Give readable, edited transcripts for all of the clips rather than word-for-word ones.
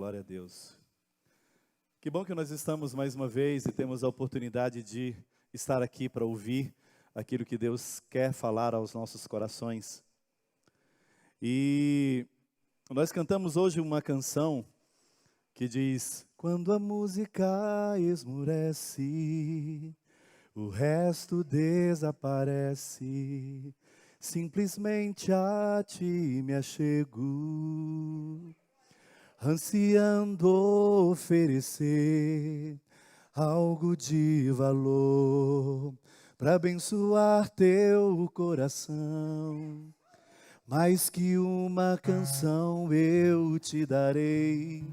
Glória a Deus. Que bom que nós estamos mais uma vez e temos a oportunidade de estar aqui para ouvir aquilo que Deus quer falar aos nossos corações. E nós cantamos hoje uma canção que diz: quando a música esmurece, o resto desaparece, simplesmente a ti me achego, ansiando oferecer algo de valor para abençoar teu coração. Mais que uma canção eu te darei,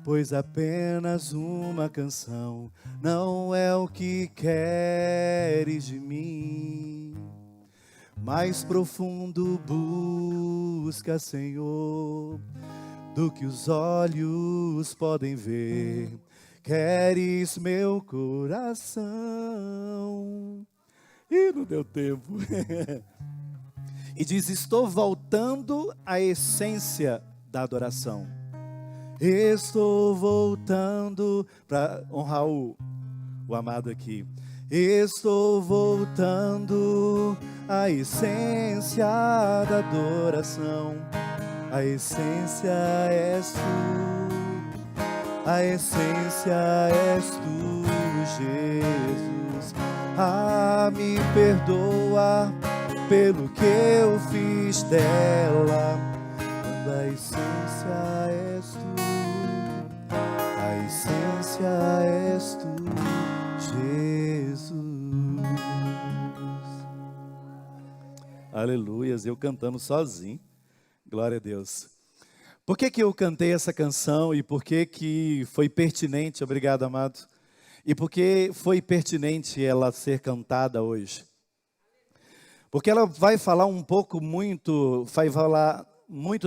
pois apenas uma canção não é o que queres de mim. Mais profundo busca, Senhor, do que os olhos podem ver. Queres meu coração. E não deu tempo. E diz: estou voltando à essência da adoração. Estou voltando para honrar o amado aqui. Estou voltando à essência da adoração. A essência és tu, a essência és tu, Jesus. Ah, me perdoa pelo que eu fiz dela, quando a essência és tu, a essência és tu, Jesus. Aleluias, eu cantando sozinho. Glória a Deus. Por que eu cantei essa canção e por que foi pertinente, obrigado, amado, e por que foi pertinente ela ser cantada hoje? Porque ela vai falar muito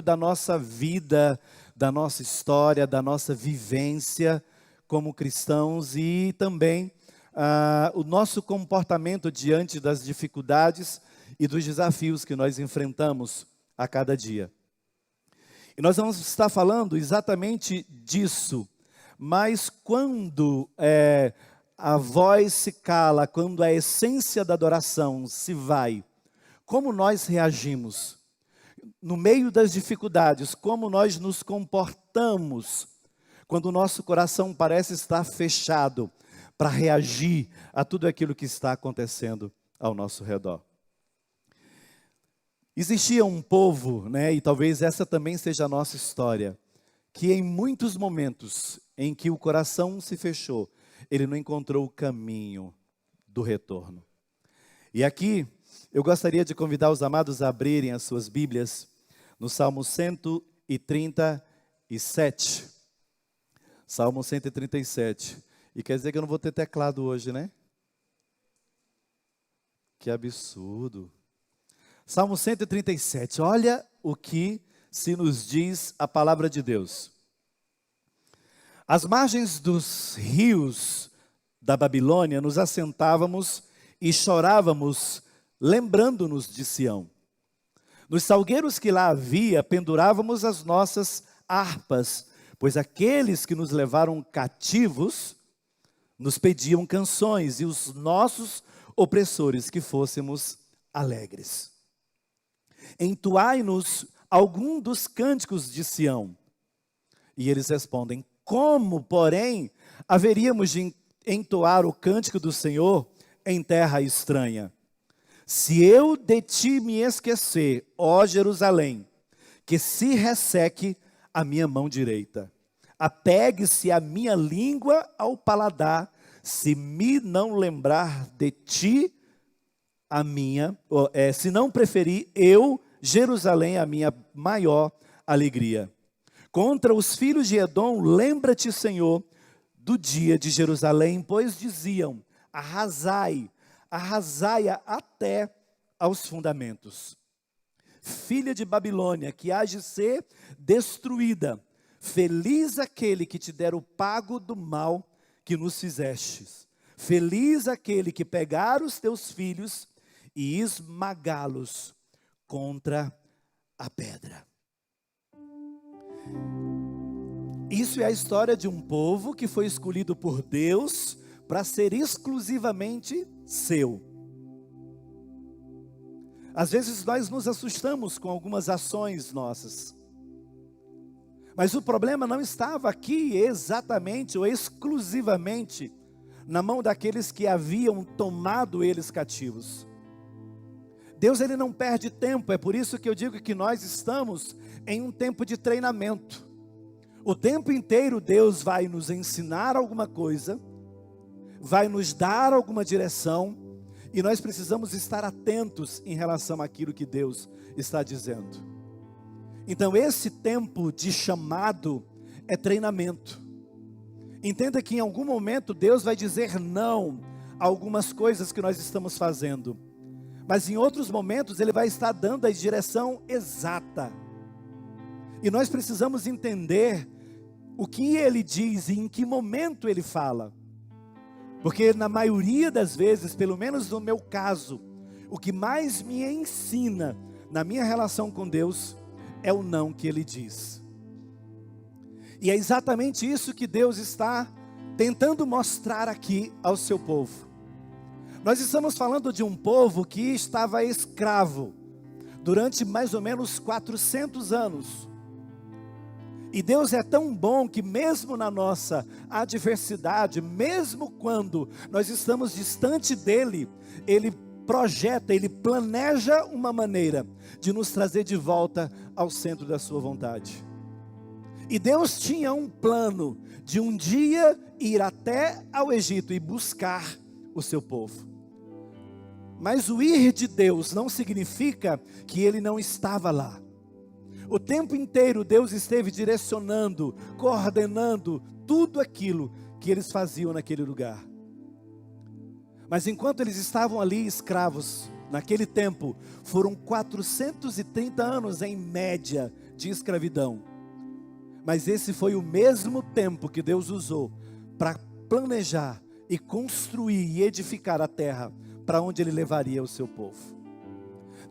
da nossa vida, da nossa história, da nossa vivência como cristãos e também o nosso comportamento diante das dificuldades e dos desafios que nós enfrentamos a cada dia. E nós vamos estar falando exatamente disso, mas quando a voz se cala, quando a essência da adoração se vai, como nós reagimos? No meio das dificuldades, como nós nos comportamos quando o nosso coração parece estar fechado para reagir a tudo aquilo que está acontecendo ao nosso redor? Existia um povo, e talvez essa também seja a nossa história, que em muitos momentos em que o coração se fechou, ele não encontrou o caminho do retorno. E aqui eu gostaria de convidar os amados a abrirem as suas Bíblias no Salmo 137. Salmo 137. E quer dizer que eu não vou ter teclado hoje, né? Que absurdo. Salmo 137, olha o que se nos diz a palavra de Deus. Às margens dos rios da Babilônia nos assentávamos e chorávamos, lembrando-nos de Sião. Nos salgueiros que lá havia, pendurávamos as nossas harpas, pois aqueles que nos levaram cativos nos pediam canções e os nossos opressores que fôssemos alegres. Entoai-nos algum dos cânticos de Sião. E eles respondem: como, porém, haveríamos de entoar o cântico do Senhor em terra estranha? Se eu de ti me esquecer, ó Jerusalém, que se resseque a minha mão direita. Apegue-se a minha língua ao paladar, se me não lembrar de ti, se não preferir eu, Jerusalém, a minha maior alegria. Contra os filhos de Edom, lembra-te, Senhor, do dia de Jerusalém, pois diziam: arrasai, arrasai-a até aos fundamentos. Filha de Babilônia, que há de ser destruída, feliz aquele que te der o pago do mal que nos fizestes. Feliz aquele que pegar os teus filhos e esmagá-los contra a pedra. Isso é a história de um povo que foi escolhido por Deus para ser exclusivamente seu. Às vezes nós nos assustamos com algumas ações nossas. Mas o problema não estava aqui exatamente ou exclusivamente na mão daqueles que haviam tomado eles cativos. Deus, ele não perde tempo, é por isso que eu digo que nós estamos em um tempo de treinamento. O tempo inteiro Deus vai nos ensinar alguma coisa, vai nos dar alguma direção, e nós precisamos estar atentos em relação àquilo que Deus está dizendo. Então esse tempo de chamado é treinamento. Entenda que em algum momento Deus vai dizer não a algumas coisas que nós estamos fazendo. Mas em outros momentos Ele vai estar dando a direção exata. E nós precisamos entender o que Ele diz e em que momento Ele fala. Porque na maioria das vezes, pelo menos no meu caso, o que mais me ensina na minha relação com Deus é o não que Ele diz. E é exatamente isso que Deus está tentando mostrar aqui ao seu povo. Nós estamos falando de um povo que estava escravo durante mais ou menos 400 anos. E Deus é tão bom que mesmo na nossa adversidade, mesmo quando nós estamos distante dEle, Ele projeta, Ele planeja uma maneira de nos trazer de volta ao centro da sua vontade. E Deus tinha um plano de um dia ir até ao Egito e buscar o seu povo. Mas o ir de Deus não significa que Ele não estava lá. O tempo inteiro Deus esteve direcionando, coordenando tudo aquilo que eles faziam naquele lugar. Mas enquanto eles estavam ali escravos, naquele tempo, foram 430 anos em média de escravidão. Mas esse foi o mesmo tempo que Deus usou para planejar e construir e edificar a terra para onde Ele levaria o seu povo.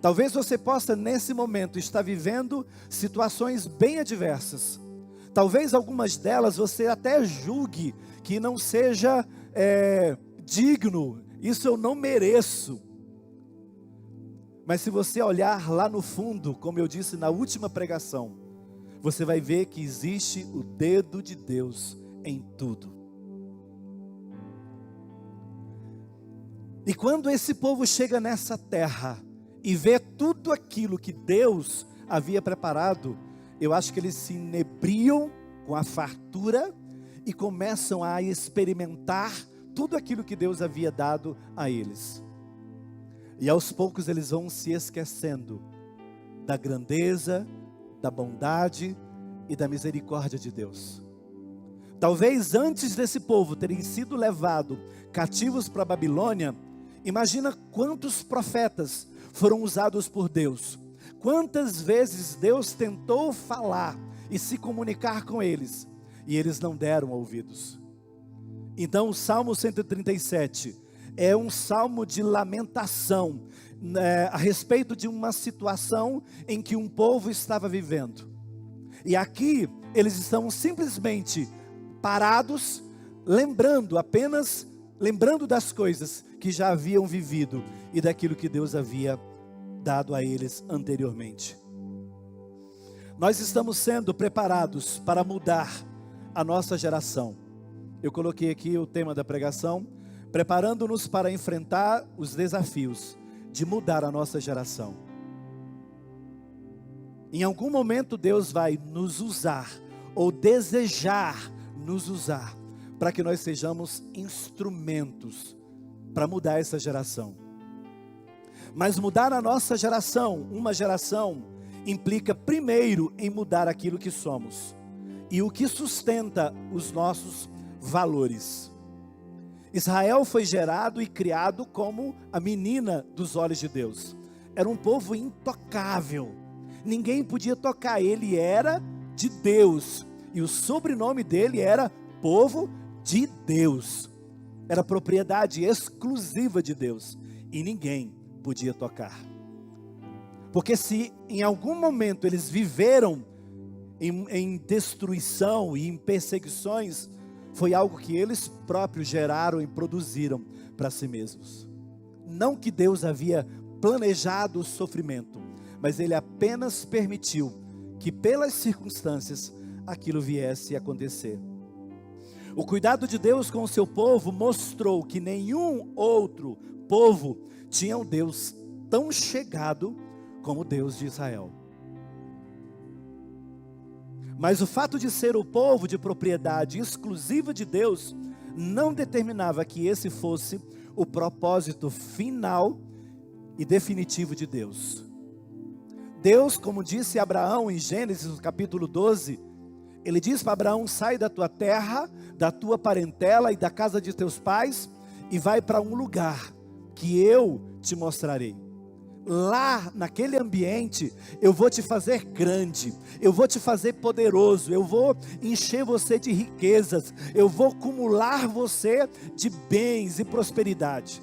Talvez você possa nesse momento estar vivendo situações bem adversas. Talvez algumas delas você até julgue que não seja digno, isso eu não mereço. Mas se você olhar lá no fundo, como eu disse na última pregação, você vai ver que existe o dedo de Deus em tudo. E quando esse povo chega nessa terra e vê tudo aquilo que Deus havia preparado, eu acho que eles se inebriam com a fartura e começam a experimentar tudo aquilo que Deus havia dado a eles. E aos poucos eles vão se esquecendo da grandeza, da bondade e da misericórdia de Deus. Talvez antes desse povo terem sido levados cativos para a Babilônia, imagina quantos profetas foram usados por Deus. Quantas vezes Deus tentou falar e se comunicar com eles, e eles não deram ouvidos. Então o Salmo 137 é um salmo de lamentação, a respeito de uma situação em que um povo estava vivendo. E aqui eles estão simplesmente parados, apenas lembrando das coisas que já haviam vivido e daquilo que Deus havia dado a eles anteriormente. Nós estamos sendo preparados para mudar a nossa geração. Eu coloquei aqui o tema da pregação, preparando-nos para enfrentar os desafios de mudar a nossa geração. Em algum momento Deus vai nos usar, ou desejar nos usar, para que nós sejamos instrumentos para mudar essa geração. Mas mudar a nossa geração, uma geração, implica primeiro em mudar aquilo que somos e o que sustenta os nossos valores. Israel foi gerado e criado como a menina dos olhos de Deus. Era um povo intocável, ninguém podia tocar, ele era de Deus, e o sobrenome dele era povo de Deus, era propriedade exclusiva de Deus, e ninguém podia tocar. Porque se em algum momento eles viveram em destruição e em perseguições, foi algo que eles próprios geraram e produziram para si mesmos. Não que Deus havia planejado o sofrimento, mas Ele apenas permitiu que pelas circunstâncias aquilo viesse a acontecer. O cuidado de Deus com o seu povo mostrou que nenhum outro povo tinha um Deus tão chegado como o Deus de Israel. Mas o fato de ser o povo de propriedade exclusiva de Deus não determinava que esse fosse o propósito final e definitivo de Deus. Deus, como disse a Abraão em Gênesis, no capítulo 12, Ele diz para Abraão: sai da tua terra, da tua parentela e da casa de teus pais e vai para um lugar que eu te mostrarei. Lá naquele ambiente eu vou te fazer grande, eu vou te fazer poderoso, eu vou encher você de riquezas, eu vou acumular você de bens e prosperidade.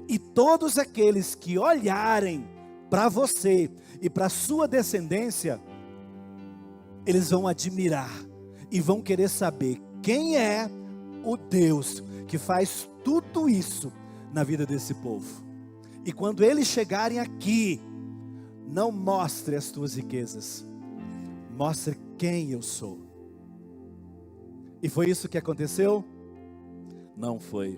E todos aqueles que olharem para você e para a sua descendência, eles vão admirar e vão querer saber quem é o Deus que faz tudo isso na vida desse povo. E quando eles chegarem aqui, não mostre as tuas riquezas, mostre quem eu sou. E foi isso que aconteceu? Não foi.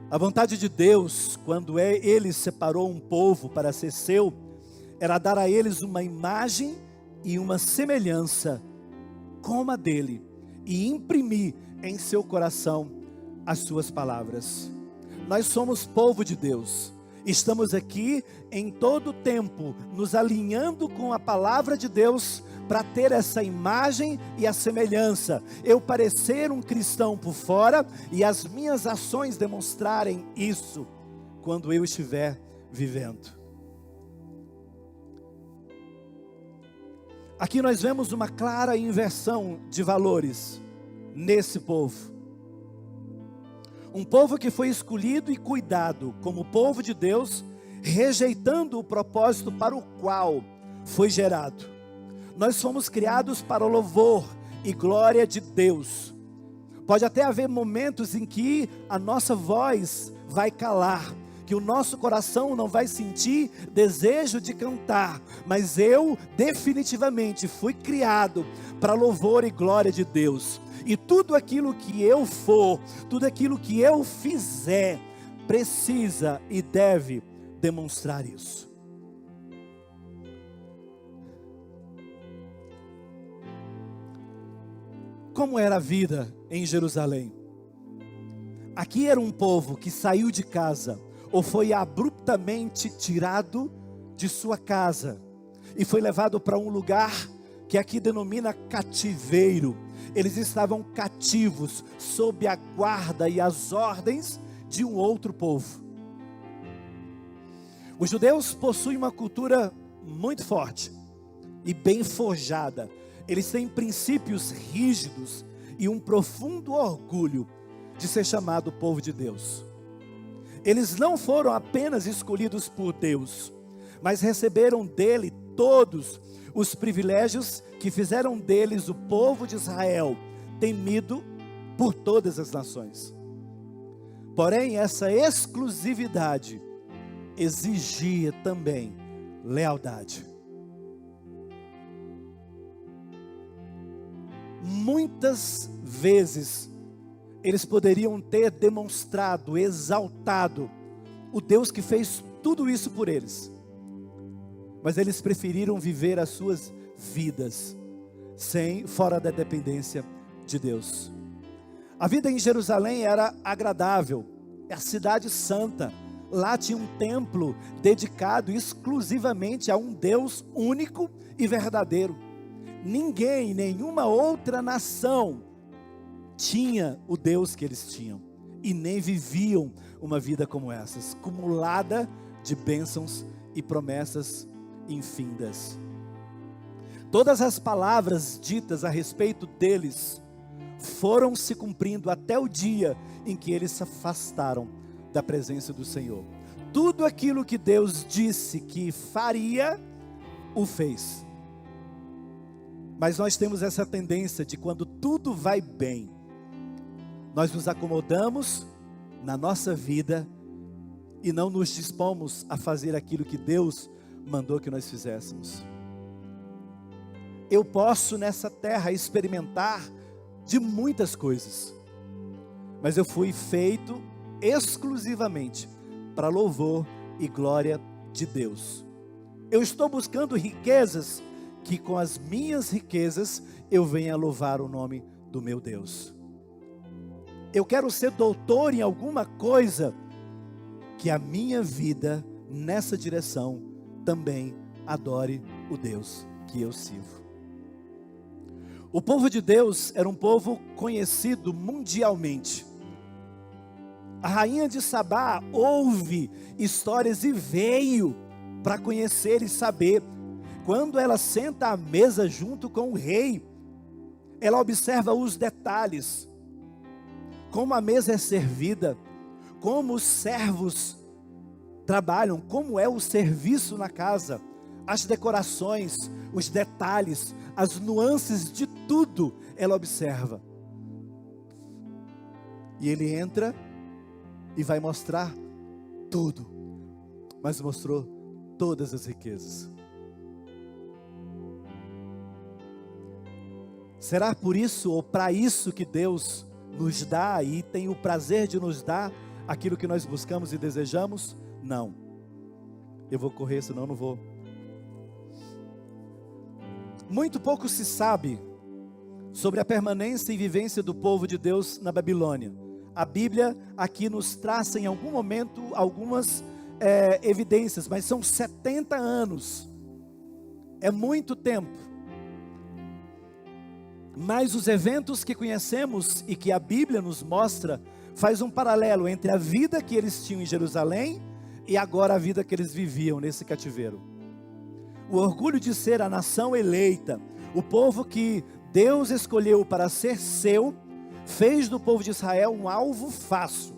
A vontade de Deus, quando Ele separou um povo para ser seu, era dar a eles uma imagem e uma semelhança como a dele, e imprimir em seu coração as suas palavras. Nós somos povo de Deus, estamos aqui em todo tempo, nos alinhando com a palavra de Deus, para ter essa imagem e a semelhança, eu parecer um cristão por fora, e as minhas ações demonstrarem isso, quando eu estiver vivendo. Aqui nós vemos uma clara inversão de valores, nesse povo. Um povo que foi escolhido e cuidado como povo de Deus, rejeitando o propósito para o qual foi gerado. Nós fomos criados para o louvor e glória de Deus. Pode até haver momentos em que a nossa voz vai calar, que o nosso coração não vai sentir desejo de cantar, mas eu definitivamente fui criado para louvor e glória de Deus. E tudo aquilo que eu for, tudo aquilo que eu fizer, precisa e deve demonstrar isso. Como era a vida em Jerusalém? Aqui era um povo que saiu de casa, ou foi abruptamente tirado de sua casa, e foi levado para um lugar que aqui denomina cativeiro. Eles estavam cativos, sob a guarda e as ordens de um outro povo. Os judeus possuem uma cultura muito forte e bem forjada. Eles têm princípios rígidos e um profundo orgulho de ser chamado povo de Deus. Eles não foram apenas escolhidos por Deus, mas receberam dele todos os privilégios que fizeram deles o povo de Israel, temido por todas as nações. Porém, essa exclusividade exigia também lealdade. Muitas vezes, eles poderiam ter demonstrado, exaltado o Deus que fez tudo isso por eles, mas eles preferiram viver as suas vidas fora da dependência de Deus. A vida em Jerusalém era agradável, é a cidade santa. Lá tinha um templo dedicado exclusivamente a um Deus único e verdadeiro. Ninguém, nenhuma outra nação tinha o Deus que eles tinham, e nem viviam uma vida como essas, cumulada de bênçãos e promessas infindas. Todas as palavras ditas a respeito deles foram se cumprindo até o dia em que eles se afastaram da presença do Senhor. Tudo aquilo que Deus disse que faria, o fez. Mas nós temos essa tendência de quando tudo vai bem, nós nos acomodamos na nossa vida e não nos dispomos a fazer aquilo que Deus mandou que nós fizéssemos. Eu posso nessa terra experimentar de muitas coisas, mas eu fui feito exclusivamente para louvor e glória de Deus. Eu estou buscando riquezas, que com as minhas riquezas eu venha louvar o nome do meu Deus. Eu quero ser doutor em alguma coisa, que a minha vida nessa direção também adore o Deus que eu sirvo. O povo de Deus era um povo conhecido mundialmente. A rainha de Sabá ouve histórias e veio para conhecer e saber. Quando ela senta à mesa junto com o rei, ela observa os detalhes, como a mesa é servida, como os servos trabalham, como é o serviço na casa, as decorações, os detalhes, as nuances de tudo, ela observa. E ele entra e vai mostrar tudo, mas mostrou todas as riquezas. Será por isso ou para isso que Deus nos dá e tem o prazer de nos dar aquilo que nós buscamos e desejamos? Não. Eu vou correr, senão eu não vou. Muito pouco se sabe sobre a permanência e vivência do povo de Deus na Babilônia. A Bíblia aqui nos traça em algum momento algumas evidências, mas são 70 anos. É muito tempo. Mas os eventos que conhecemos e que a Bíblia nos mostra, faz um paralelo entre a vida que eles tinham em Jerusalém e agora a vida que eles viviam nesse cativeiro. O orgulho de ser a nação eleita, o povo que Deus escolheu para ser seu, fez do povo de Israel um alvo fácil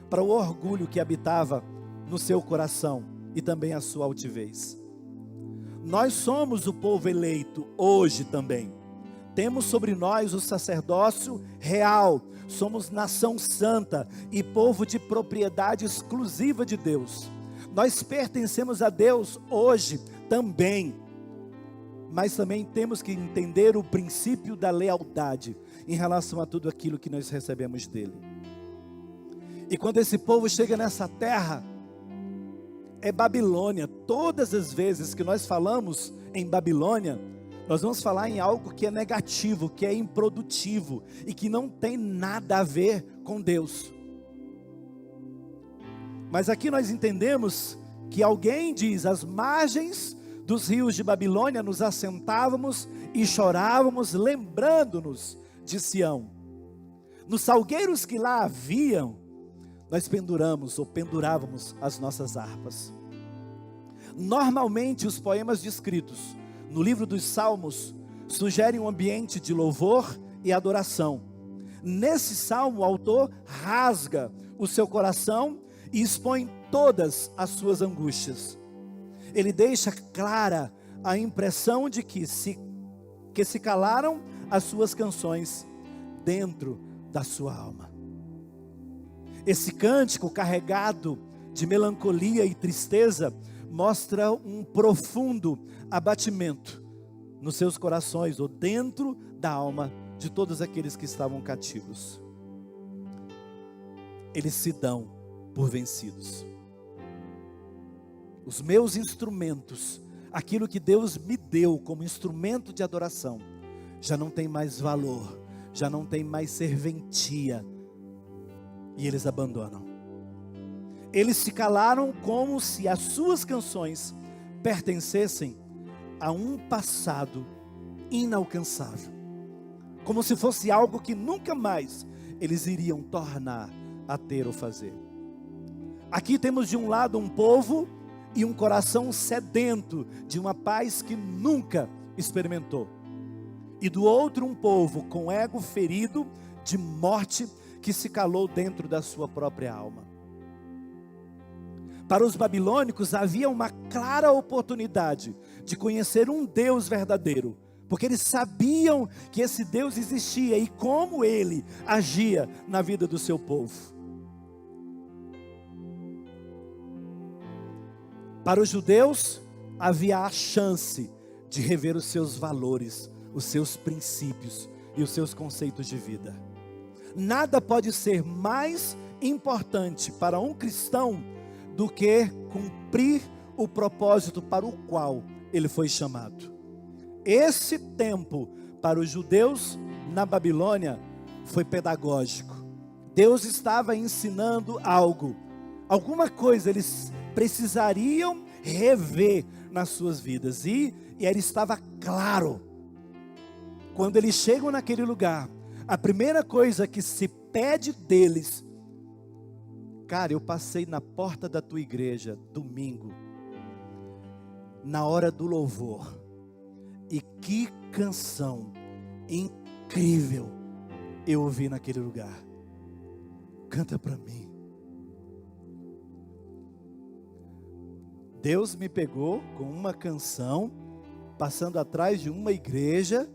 para o orgulho que habitava no seu coração e também a sua altivez. Nós somos o povo eleito hoje também. Temos sobre nós o sacerdócio real, somos nação santa e povo de propriedade exclusiva de Deus. Nós pertencemos a Deus hoje também, mas também temos que entender o princípio da lealdade em relação a tudo aquilo que nós recebemos dele. E quando esse povo chega nessa terra, é Babilônia. Todas as vezes que nós falamos em Babilônia, nós vamos falar em algo que é negativo, que é improdutivo e que não tem nada a ver com Deus. Mas aqui nós entendemos que alguém diz: às margens dos rios de Babilônia nos assentávamos e chorávamos, lembrando-nos de Sião. Nos salgueiros que lá haviam, nós pendurávamos as nossas harpas. Normalmente os poemas descritos no livro dos Salmos sugerem um ambiente de louvor e adoração. Nesse salmo o autor rasga o seu coração e expõe todas as suas angústias. Ele deixa clara a impressão de que se calaram as suas canções dentro da sua alma. Esse cântico carregado de melancolia e tristeza mostra um profundo abatimento nos seus corações, ou dentro da alma de todos aqueles que estavam cativos. Eles se dão por vencidos. Os meus instrumentos, aquilo que Deus me deu como instrumento de adoração, já não tem mais valor, já não tem mais serventia, e eles abandonam. Eles se calaram como se as suas canções pertencessem a um passado inalcançável, como se fosse algo que nunca mais eles iriam tornar a ter ou fazer. Aqui temos de um lado um povo e um coração sedento de uma paz que nunca experimentou, e do outro um povo com ego ferido de morte que se calou dentro da sua própria alma. Para os babilônicos havia uma clara oportunidade de conhecer um Deus verdadeiro, porque eles sabiam que esse Deus existia e como ele agia na vida do seu povo. Para os judeus, havia a chance de rever os seus valores, os seus princípios e os seus conceitos de vida. Nada pode ser mais importante para um cristão do que cumprir o propósito para o qual ele foi chamado. Esse tempo para os judeus na Babilônia foi pedagógico. Deus estava ensinando algo, alguma coisa eles precisariam rever nas suas vidas, e ele estava claro. Quando eles chegam naquele lugar, a primeira coisa que se pede deles: cara, eu passei na porta da tua igreja domingo, na hora do louvor, e que canção incrível eu ouvi naquele lugar. Canta para mim. Deus me pegou com uma canção, passando atrás de uma igreja,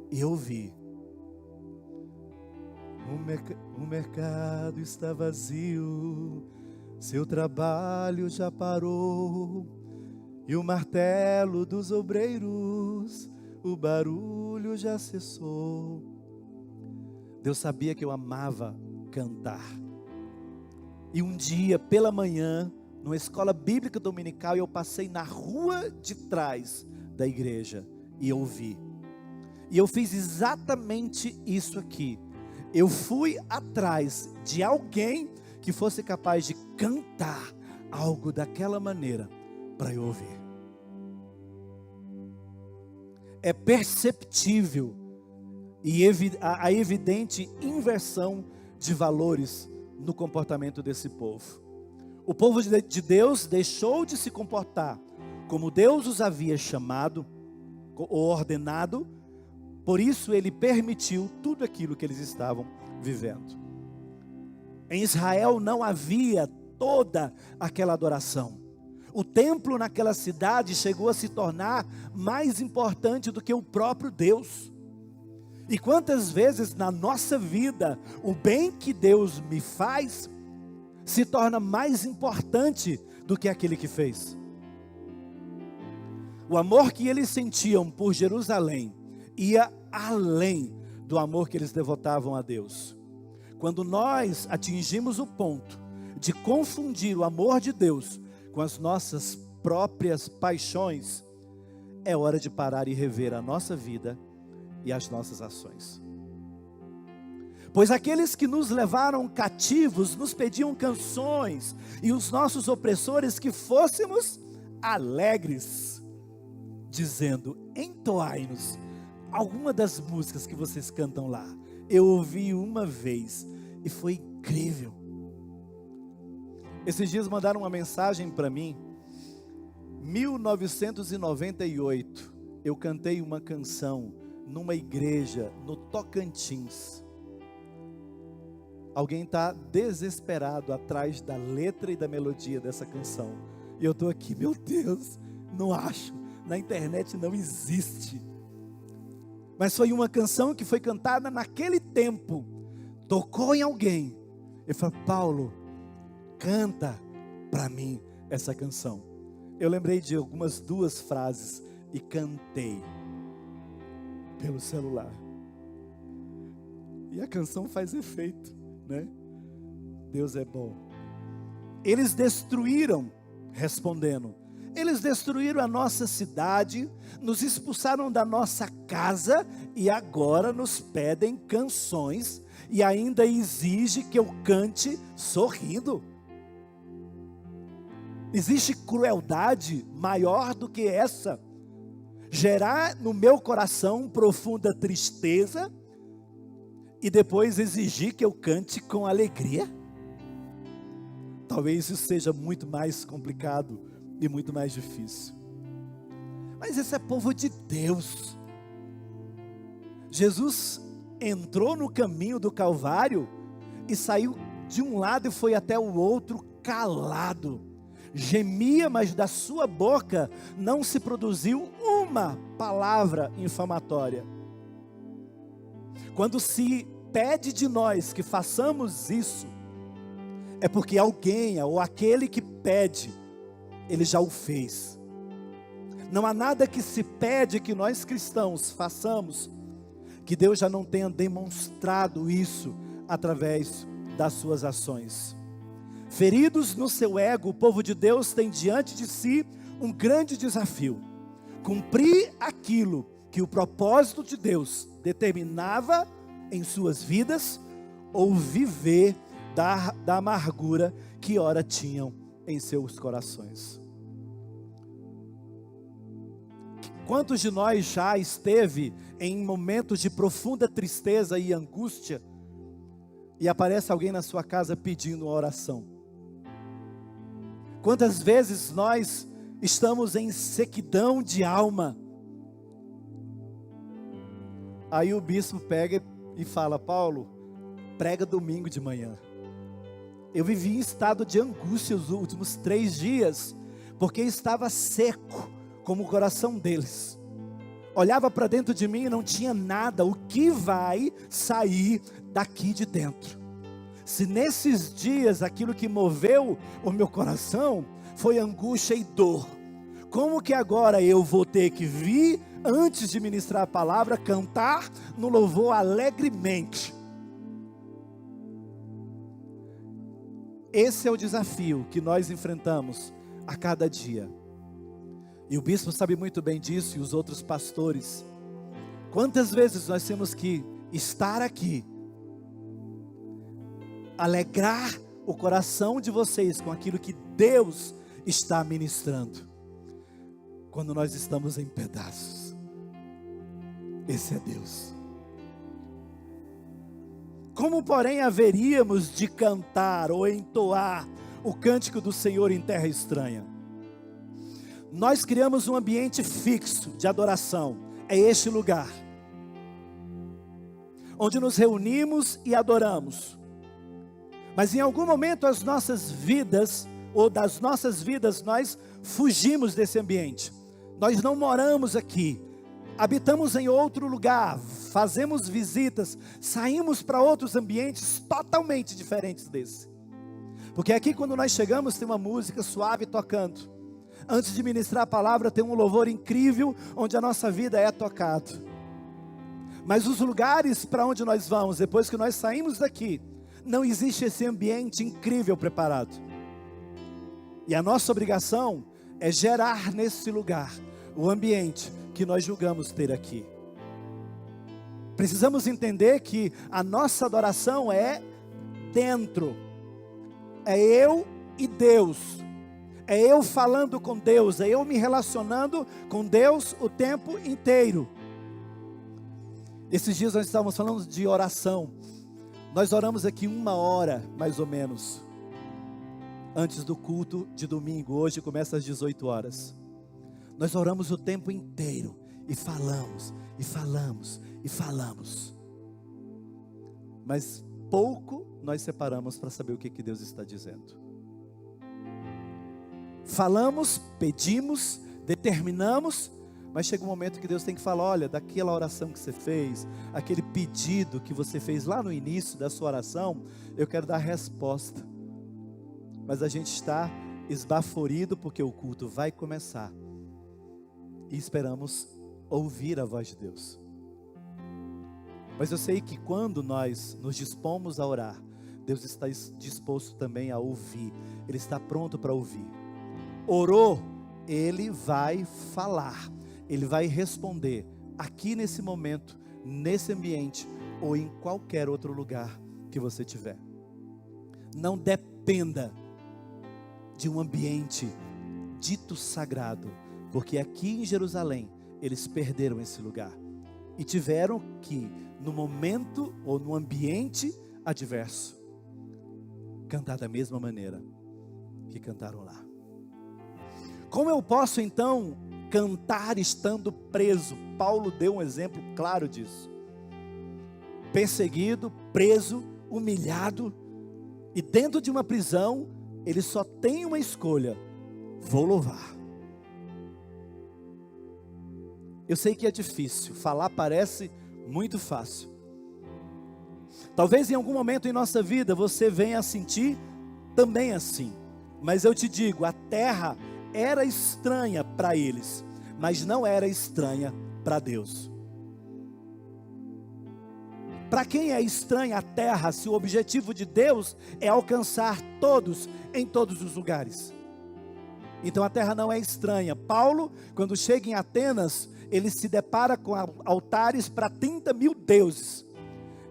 e eu ouvi. O mercado está vazio, seu trabalho já parou, e o martelo dos obreiros, o barulho já cessou. Deus sabia que eu amava cantar. E um dia, pela manhã, numa escola bíblica dominical, eu passei na rua de trás da igreja e ouvi. E eu fiz exatamente isso aqui. Eu fui atrás de alguém que fosse capaz de cantar algo daquela maneira para eu ouvir. É perceptível a evidente inversão de valores no comportamento desse povo. O povo de Deus deixou de se comportar como Deus os havia chamado ou ordenado. Por isso ele permitiu tudo aquilo que eles estavam vivendo. Em Israel não havia toda aquela adoração. O templo naquela cidade chegou a se tornar mais importante do que o próprio Deus. E quantas vezes na nossa vida o bem que Deus me faz se torna mais importante do que aquele que fez. O amor que eles sentiam por Jerusalém ia além do amor que eles devotavam a Deus. Quando nós atingimos o ponto de confundir o amor de Deus com as nossas próprias paixões, é hora de parar e rever a nossa vida e as nossas ações. Pois aqueles que nos levaram cativos nos pediam canções, e os nossos opressores que fôssemos alegres, dizendo: entoai-nos alguma das músicas que vocês cantam lá. Eu ouvi uma vez e foi incrível. Esses dias mandaram uma mensagem para mim. 1998 eu cantei uma canção numa igreja no Tocantins. Alguém está desesperado atrás da letra e da melodia dessa canção. E eu estou aqui, meu Deus, não acho, na internet não existe. Mas foi uma canção que foi cantada naquele tempo, tocou em alguém. Ele falou: Paulo, canta para mim essa canção. Eu lembrei de algumas duas frases e cantei pelo celular. E a canção faz efeito, né? Deus é bom. Eles destruíram, respondendo, eles destruíram a nossa cidade, nos expulsaram da nossa casa e agora nos pedem canções e ainda exige que eu cante sorrindo. Existe crueldade maior do que essa? Gerar no meu coração profunda tristeza e depois exigir que eu cante com alegria? Talvez isso seja muito mais complicado e muito mais difícil. Mas esse é povo de Deus. Jesus entrou no caminho do Calvário e saiu de um lado e foi até o outro calado. gemia, mas da sua boca não se produziu uma palavra infamatória. Quando se pede de nós que façamos isso, é porque alguém, ou aquele que pede, ele já o fez. Não há nada que se pede que nós cristãos façamos, que Deus já não tenha demonstrado isso através das suas ações. Feridos no seu ego, o povo de Deus tem diante de si um grande desafio: cumprir aquilo que o propósito de Deus determinava em suas vidas, ou viver da amargura que ora tinham em seus corações. Quantos de nós já esteve em momentos de profunda tristeza e angústia, e aparece alguém na sua casa pedindo uma oração? Quantas vezes nós estamos em sequidão de alma, aí o bispo pega e fala: Paulo, prega domingo de manhã. Eu vivi em estado de angústia os últimos 3 dias, porque estava seco como o coração deles. Olhava para dentro de mim e não tinha nada. O que vai sair daqui de dentro? Se nesses dias aquilo que moveu o meu coração foi angústia e dor, como que agora eu vou ter que vir, antes de ministrar a palavra, cantar no louvor alegremente? Esse é o desafio que nós enfrentamos a cada dia. E o bispo sabe muito bem disso, e os outros pastores. Quantas vezes nós temos que estar aqui, alegrar o coração de vocês com aquilo que Deus está ministrando, quando nós estamos em pedaços. Esse é Deus. Como, porém, haveríamos de cantar ou entoar o cântico do Senhor em terra estranha? Nós criamos um ambiente fixo de adoração. É este lugar, onde nos reunimos e adoramos. Mas em algum momento as nossas vidas, ou das nossas vidas, nós fugimos desse ambiente. Nós não moramos aqui. Habitamos em outro lugar, fazemos visitas, saímos para outros ambientes totalmente diferentes desse. Porque aqui, quando nós chegamos, tem uma música suave tocando. Antes de ministrar a palavra, tem um louvor incrível, onde a nossa vida é tocada. Mas os lugares para onde nós vamos, depois que nós saímos daqui, não existe esse ambiente incrível preparado. E a nossa obrigação é gerar nesse lugar o ambiente que nós julgamos ter aqui. Precisamos entender que a nossa adoração é dentro. É eu e Deus. É eu falando com Deus. É eu me relacionando com Deus o tempo inteiro. Esses dias nós estávamos falando de oração. Nós oramos aqui 1 hora, mais ou menos, antes do culto de domingo. Hoje começa às 18 horas. Nós oramos o tempo inteiro e falamos, e falamos, e falamos. Mas pouco nós separamos para saber o que Deus está dizendo. Falamos, pedimos, determinamos, mas chega um momento que Deus tem que falar: olha, daquela oração que você fez, aquele pedido que você fez lá no início da sua oração, eu quero dar resposta. Mas a gente está esbaforido porque o culto vai começar. E esperamos ouvir a voz de Deus. Mas eu sei que quando nós nos dispomos a orar, Deus está disposto também a ouvir. Ele está pronto para ouvir. Orou, Ele vai falar. Ele vai responder aqui nesse momento, nesse ambiente, ou em qualquer outro lugar que você tiver. Não dependa de um ambiente dito sagrado, porque aqui em Jerusalém, eles perderam esse lugar. E tiveram que, no momento ou no ambiente adverso, cantar da mesma maneira que cantaram lá. Como eu posso então cantar estando preso? Paulo deu um exemplo claro disso. Perseguido, preso, humilhado, e dentro de uma prisão, ele só tem uma escolha: vou louvar. Eu sei que é difícil, falar parece muito fácil. Talvez em algum momento em nossa vida você venha a sentir também assim. Mas eu te digo, a terra era estranha para eles, mas não era estranha para Deus. Para quem é estranha a terra, se o objetivo de Deus é alcançar todos em todos os lugares? Então a terra não é estranha. Paulo, quando chega em Atenas, ele se depara com altares para 30 mil deuses.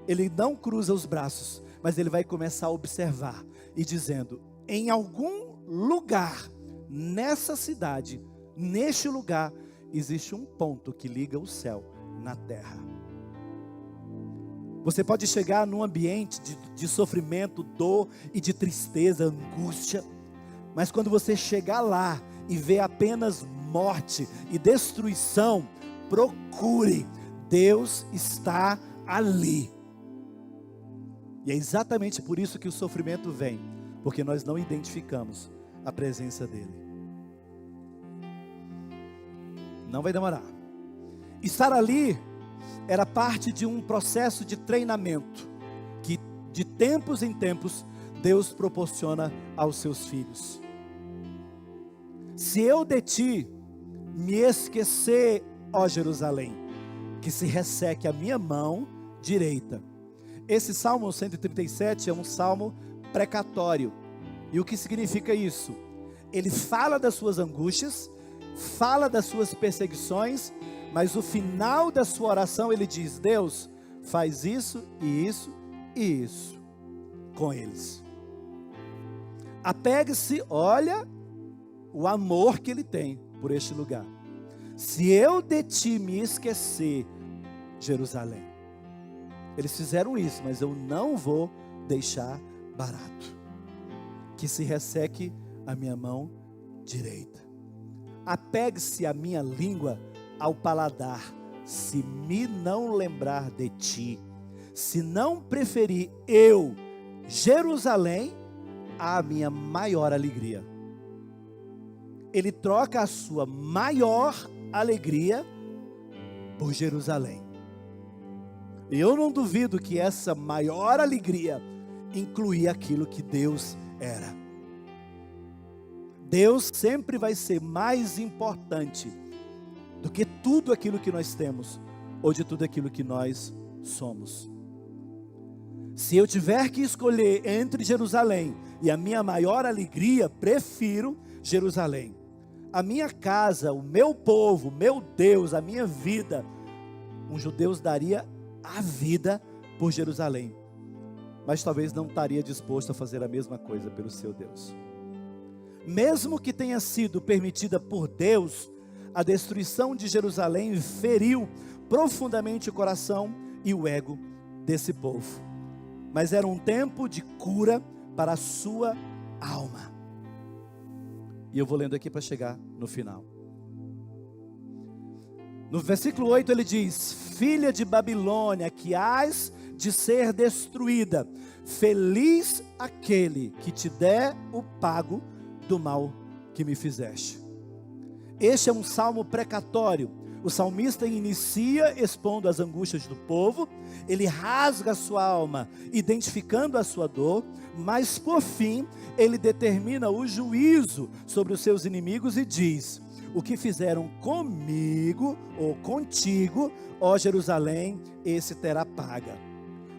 Ele não cruza os braços, mas ele vai começar a observar e dizendo: em algum lugar nessa cidade, neste lugar, existe um ponto que liga o céu na terra. Você pode chegar num ambiente de sofrimento, dor e de tristeza, angústia, mas quando você chegar lá e ver apenas morte e destruição, procure, Deus está ali. E é exatamente por isso que o sofrimento vem, porque nós não identificamos a presença dele. Não vai demorar. Estar ali era parte de um processo de treinamento, que de tempos em tempos Deus proporciona aos seus filhos. Se eu de ti me esquecer, ó Jerusalém, que se resseque a minha mão direita. Esse Salmo 137 é um salmo precatório. E o que significa isso? Ele fala das suas angústias, fala das suas perseguições, mas o final da sua oração ele diz: Deus, faz isso e isso e isso com eles. Apegue-se, olha o amor que ele tem por este lugar. Se eu de ti me esquecer, Jerusalém. Eles fizeram isso, mas eu não vou deixar barato. Que se resseque a minha mão direita. Apegue-se a minha língua ao paladar, se me não lembrar de ti, se não preferir eu, Jerusalém, a minha maior alegria. Ele troca a sua maior alegria por Jerusalém. E eu não duvido que essa maior alegria incluía aquilo que Deus era. Deus sempre vai ser mais importante do que tudo aquilo que nós temos, ou de tudo aquilo que nós somos. Se eu tiver que escolher entre Jerusalém e a minha maior alegria, prefiro Jerusalém. A minha casa, o meu povo, meu Deus, a minha vida, um judeu daria a vida por Jerusalém, mas talvez não estaria disposto a fazer a mesma coisa pelo seu Deus. Mesmo que tenha sido permitida por Deus, a destruição de Jerusalém feriu profundamente o coração e o ego desse povo. Mas era um tempo de cura para a sua alma. E eu vou lendo aqui para chegar no final. No versículo 8 ele diz: filha de Babilônia, que hás de ser destruída, feliz aquele que te der o pago do mal que me fizeste. Este é um salmo precatório. O salmista inicia expondo as angústias do povo, ele rasga a sua alma, identificando a sua dor, mas por fim, ele determina o juízo sobre os seus inimigos e diz: o que fizeram comigo ou contigo, ó Jerusalém, esse terá paga.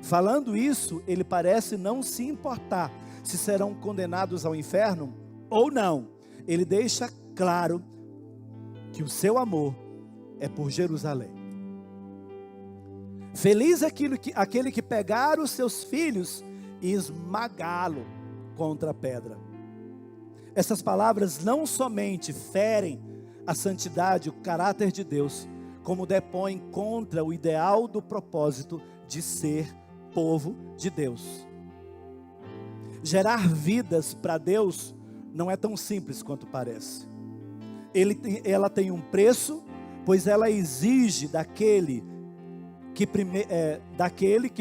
Falando isso, ele parece não se importar se serão condenados ao inferno ou não. Ele deixa claro que o seu amor é por Jerusalém. Feliz aquele que pegar os seus filhos e esmagá-lo contra a pedra. Essas palavras não somente ferem a santidade, o caráter de Deus, como depõem contra o ideal do propósito de ser povo de Deus. Gerar vidas para Deus não é tão simples quanto parece. Ela tem um preço, pois ela exige daquele que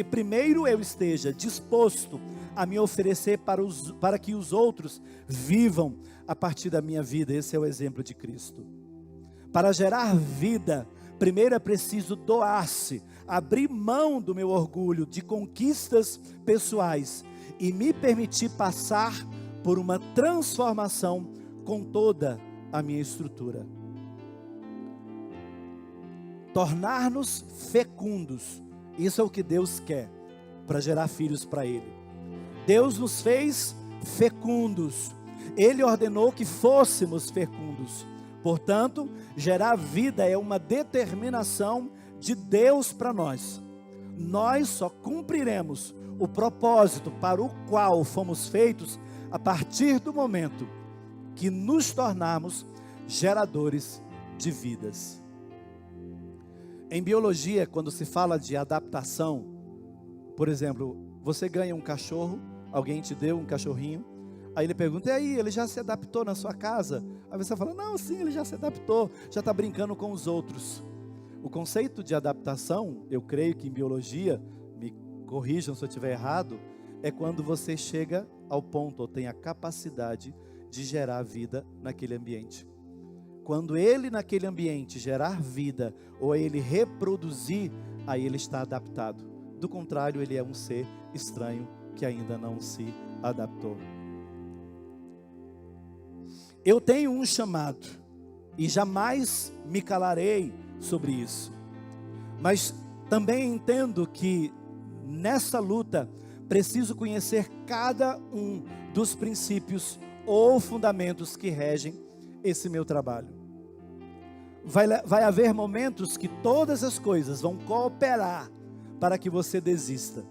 primeiro eu esteja disposto a me oferecer para que os outros vivam a partir da minha vida. Esse é o exemplo de Cristo. Para gerar vida, primeiro é preciso doar-se, abrir mão do meu orgulho, de conquistas pessoais e me permitir passar por uma transformação com toda a minha estrutura. Tornar-nos fecundos, isso é o que Deus quer, para gerar filhos para Ele. Deus nos fez fecundos, Ele ordenou que fôssemos fecundos. Portanto, gerar vida é uma determinação de Deus para nós. Nós só cumpriremos o propósito para o qual fomos feitos a partir do momento que nos tornarmos geradores de vidas. Em biologia, quando se fala de adaptação, por exemplo, você ganha um cachorro, alguém te deu um cachorrinho, aí ele pergunta: e aí, ele já se adaptou na sua casa? Aí você fala: não, sim, ele já se adaptou, já está brincando com os outros. O conceito de adaptação, eu creio que em biologia, me corrijam se eu estiver errado, é quando você chega ao ponto, ou tem a capacidade de gerar vida naquele ambiente. Quando ele naquele ambiente gerar vida, ou ele reproduzir, aí ele está adaptado. Do contrário, ele é um ser estranho que ainda não se adaptou. Eu tenho um chamado, e jamais me calarei sobre isso. Mas também entendo que nessa luta, preciso conhecer cada um dos princípios ou fundamentos que regem esse meu trabalho. Vai haver momentos que todas as coisas vão cooperar para que você desista.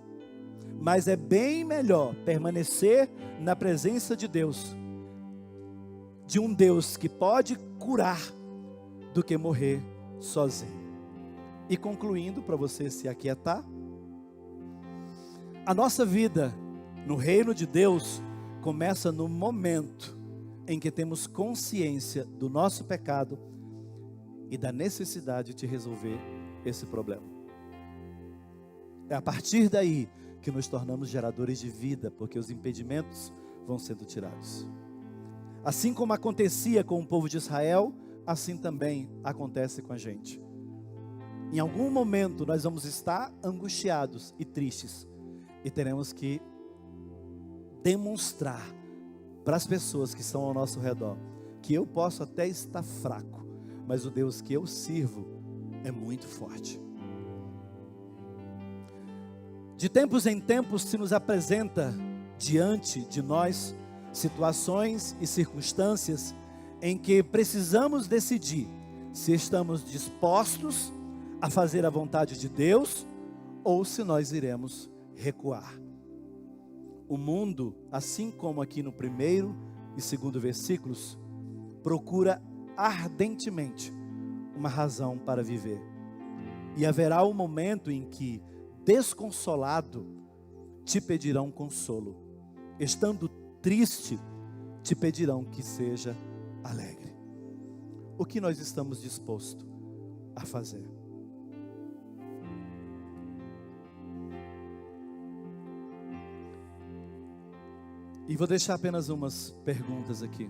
Mas é bem melhor permanecer na presença de Deus, de um Deus que pode curar, do que morrer sozinho. E concluindo, para você se aquietar, a nossa vida no reino de Deus começa no momento em que temos consciência do nosso pecado e da necessidade de resolver esse problema. É a partir daí que nos tornamos geradores de vida, porque os impedimentos vão sendo tirados. Assim como acontecia com o povo de Israel, assim também acontece com a gente. Em algum momento nós vamos estar angustiados e tristes, e teremos que demonstrar para as pessoas que estão ao nosso redor que eu posso até estar fraco, mas o Deus que eu sirvo é muito forte. De tempos em tempos se nos apresenta diante de nós situações e circunstâncias em que precisamos decidir se estamos dispostos a fazer a vontade de Deus ou se nós iremos recuar. O mundo, assim como aqui no 1º e 2º versículos, procura ardentemente uma razão para viver. E haverá um momento em que, desconsolado, te pedirão consolo. Estando triste, te pedirão que seja alegre. O que nós estamos dispostos a fazer? E vou deixar apenas umas perguntas aqui.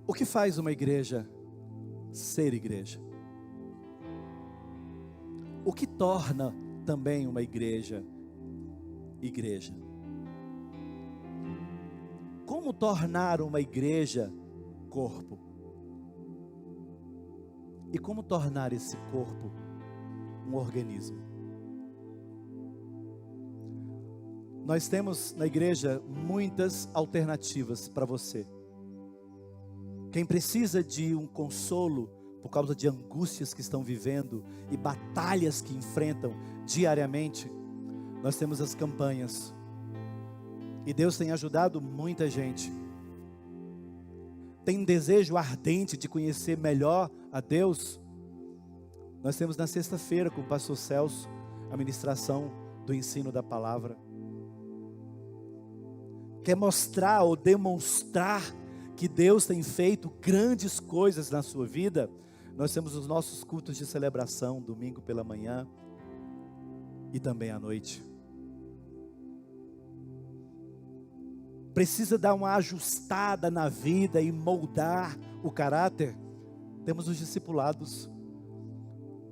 O que faz uma igreja ser igreja? O que torna também uma igreja, igreja? Como tornar uma igreja corpo? E como tornar esse corpo um organismo? Nós temos na igreja muitas alternativas para você. Quem precisa de um consolo por causa de angústias que estão vivendo e batalhas que enfrentam diariamente, nós temos as campanhas. E Deus tem ajudado muita gente. Tem um desejo ardente de conhecer melhor a Deus. Nós temos na sexta-feira com o pastor Celso a ministração do ensino da palavra. Quer mostrar ou demonstrar que Deus tem feito grandes coisas na sua vida? Nós temos os nossos cultos de celebração, domingo pela manhã e também à noite. precisa dar uma ajustada na vida e moldar o caráter, temos os discipulados.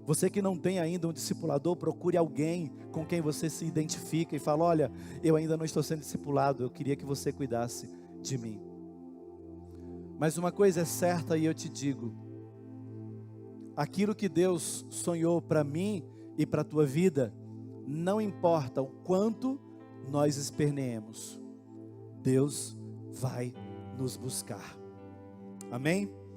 Você que não tem ainda um discipulador, procure alguém com quem você se identifica e fala: olha, eu ainda não estou sendo discipulado, eu queria que você cuidasse de mim. Mas uma coisa é certa e eu te digo: aquilo que Deus sonhou para mim e para a tua vida, não importa o quanto nós esperneemos, Deus vai nos buscar. Amém?